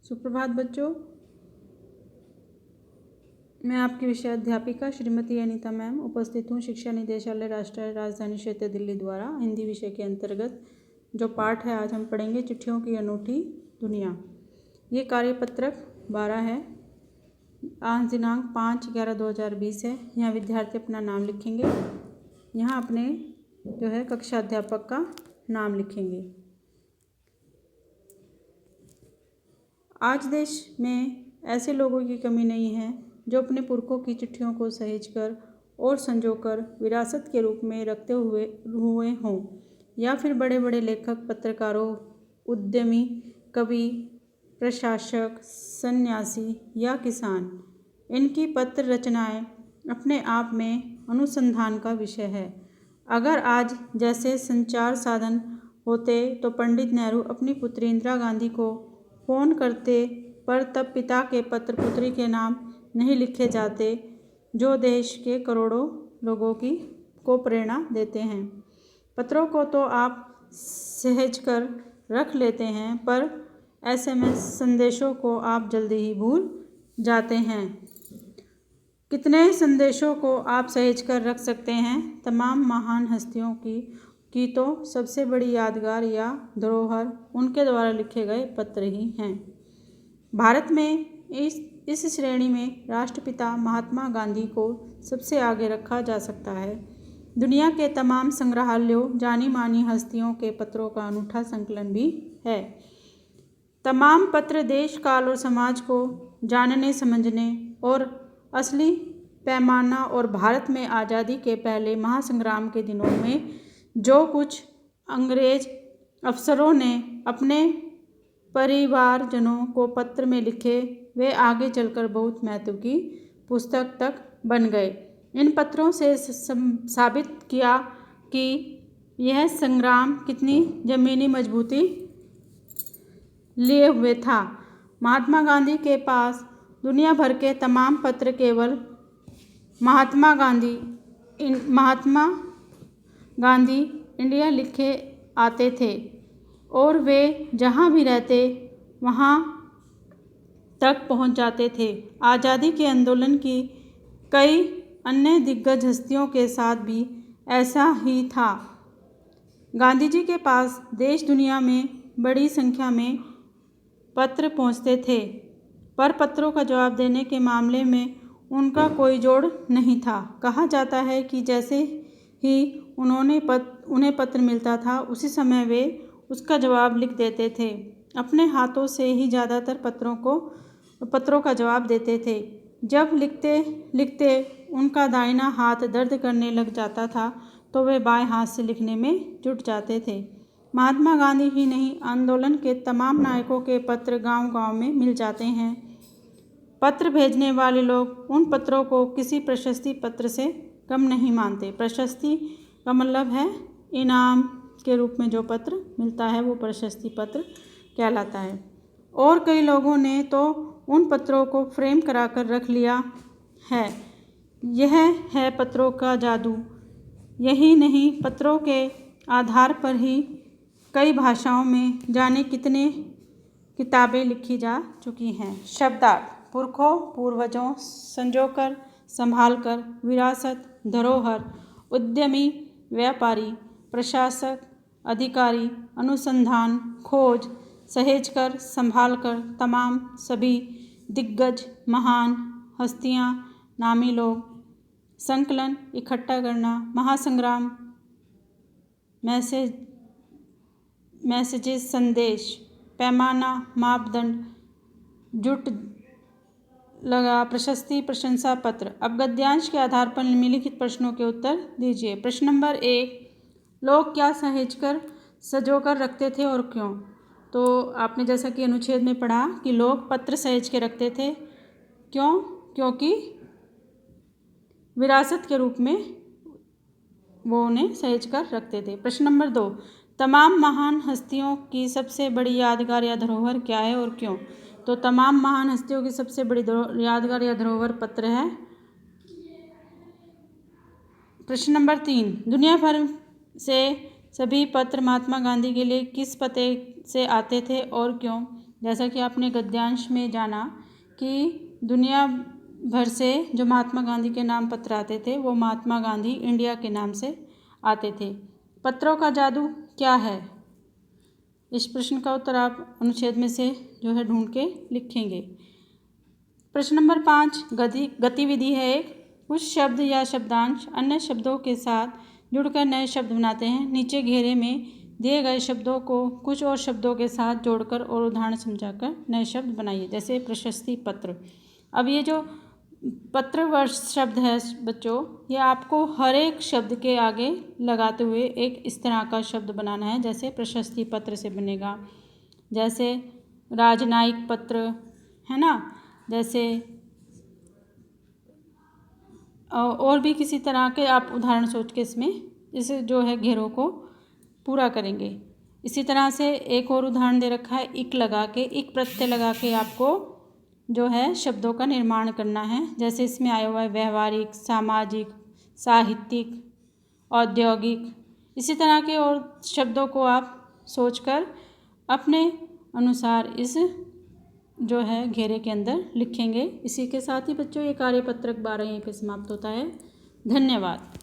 सुप्रभात बच्चों, मैं आपकी विषय अध्यापिका श्रीमती अनीता मैम उपस्थित हूँ शिक्षा निदेशालय राष्ट्रीय राजधानी क्षेत्र दिल्ली द्वारा हिंदी विषय के अंतर्गत जो पाठ है आज हम पढ़ेंगे चिट्ठियों की अनूठी दुनिया। ये कार्यपत्रक 12 है। आज दिनांक 5/11/2020 है। यहाँ विद्यार्थी अपना नाम लिखेंगे। यहाँ अपने जो है कक्षा अध्यापक का नाम लिखेंगे। आज देश में ऐसे लोगों की कमी नहीं है जो अपने पुरखों की चिट्ठियों को सहेजकर और संजोकर विरासत के रूप में रखते हुए हों, या फिर बड़े बड़े लेखक, पत्रकारों, उद्यमी, कवि, प्रशासक, सन्यासी या किसान। इनकी पत्र रचनाएं अपने आप में अनुसंधान का विषय है। अगर आज जैसे संचार साधन होते तो पंडित नेहरू अपनी पुत्री इंदिरा गांधी को फ़ोन करते, पर तब पिता के पत्र पुत्री के नाम नहीं लिखे जाते, जो देश के करोड़ों लोगों को प्रेरणा देते हैं। पत्रों को तो आप सहेज कर रख लेते हैं, पर SMS संदेशों को आप जल्दी ही भूल जाते हैं। कितने संदेशों को आप सहेज कर रख सकते हैं? तमाम महान हस्तियों की तो सबसे बड़ी यादगार या धरोहर उनके द्वारा लिखे गए पत्र ही हैं। भारत में इस श्रेणी में राष्ट्रपिता महात्मा गांधी को सबसे आगे रखा जा सकता है। दुनिया के तमाम संग्रहालयों जानी मानी हस्तियों के पत्रों का अनूठा संकलन भी है। तमाम पत्र देश, काल और समाज को जानने समझने और असली पैमाना और भारत में आज़ादी के पहले महासंग्राम के दिनों में जो कुछ अंग्रेज अफसरों ने अपने परिवारजनों को पत्र में लिखे, वे आगे चलकर बहुत महत्व की पुस्तक तक बन गए। इन पत्रों से साबित किया कि यह संग्राम कितनी ज़मीनी मजबूती लिए हुए था। महात्मा गांधी के पास दुनिया भर के तमाम पत्र केवल महात्मा गांधी इंडिया लिखे आते थे, और वे जहाँ भी रहते वहाँ तक पहुँच जाते थे। आज़ादी के आंदोलन की कई अन्य दिग्गज हस्तियों के साथ भी ऐसा ही था। गांधी जी के पास देश दुनिया में बड़ी संख्या में पत्र पहुँचते थे, पर पत्रों का जवाब देने के मामले में उनका कोई जोड़ नहीं था। कहा जाता है कि जैसे ही उन्हें पत्र मिलता था, उसी समय वे उसका जवाब लिख देते थे। अपने हाथों से ही ज़्यादातर पत्रों का जवाब देते थे। जब लिखते लिखते उनका दाहिना हाथ दर्द करने लग जाता था, तो वे बाएं हाथ से लिखने में जुट जाते थे। महात्मा गांधी ही नहीं, आंदोलन के तमाम नायकों के पत्र गांव-गांव में मिल जाते हैं। पत्र भेजने वाले लोग उन पत्रों को किसी प्रशस्ति पत्र से कम नहीं मानते। प्रशस्ति का मतलब है इनाम के रूप में जो पत्र मिलता है वो प्रशस्ति पत्र कहलाता है। और कई लोगों ने तो उन पत्रों को फ्रेम कराकर रख लिया है। यह है पत्रों का जादू। यही नहीं, पत्रों के आधार पर ही कई भाषाओं में जाने कितने किताबें लिखी जा चुकी हैं। शब्दार्थ: पुरखों, पूर्वजों, संजोकर, संभालकर, विरासत, धरोहर, उद्यमी, व्यापारी, प्रशासक, अधिकारी, अनुसंधान, खोज, सहेजकर, संभालकर, तमाम, सभी, दिग्गज, महान, हस्तियाँ, नामी लोग, संकलन, इकट्ठा करना, महासंग्राम, मैसेजेस, संदेश, पैमाना, मापदंड, जुट लगा, प्रशस्ति, प्रशंसा पत्र। अब गद्यांश के आधार पर निम्नलिखित प्रश्नों के उत्तर दीजिए। प्रश्न नंबर 1, लोग क्या सहेजकर संजोकर रखते थे और क्यों? तो आपने जैसा कि अनुच्छेद में पढ़ा कि लोग पत्र सहेज के रखते थे। क्यों? क्योंकि विरासत के रूप में वो उन्हें सहेज कर रखते थे। प्रश्न नंबर 2, तमाम महान हस्तियों की सबसे बड़ी यादगार या धरोहर क्या है और क्यों? तो तमाम महान हस्तियों की सबसे बड़ी यादगार या धरोहर पत्र है। प्रश्न नंबर 3, दुनिया भर से सभी पत्र महात्मा गांधी के लिए किस पते से आते थे और क्यों? जैसा कि आपने गद्यांश में जाना कि दुनिया भर से जो महात्मा गांधी के नाम पत्र आते थे वो महात्मा गांधी इंडिया के नाम से आते थे। पत्रों का जादू क्या है? इस प्रश्न का उत्तर आप अनुच्छेद में से जो है ढूंढ के लिखेंगे। प्रश्न नंबर 5 गतिविधि है एक। कुछ शब्द या शब्दांश अन्य शब्दों के साथ जुड़कर नए शब्द बनाते हैं। नीचे घेरे में दिए गए शब्दों को कुछ और शब्दों के साथ जोड़कर और उदाहरण समझाकर नए शब्द बनाइए। जैसे प्रशस्ति पत्र। अब ये जो पत्र वर्ष शब्द है बच्चों, ये आपको हर एक शब्द के आगे लगाते हुए एक इस तरह का शब्द बनाना है। जैसे प्रशस्ति पत्र से बनेगा, जैसे राजनयिक पत्र, है ना, जैसे और भी किसी तरह के आप उदाहरण सोच के इसमें इस जो है घेरों को पूरा करेंगे। इसी तरह से एक और उदाहरण दे रखा है, इक लगा के, इक प्रत्यय लगा के आपको जो है शब्दों का निर्माण करना है। जैसे इसमें आया हुआ है व्यवहारिक, सामाजिक, साहित्यिक, औद्योगिक। इसी तरह के और शब्दों को आप सोचकर अपने अनुसार इस जो है घेरे के अंदर लिखेंगे। इसी के साथ ही बच्चों ये कार्यपत्रक 12 यहीं पे समाप्त होता है। धन्यवाद।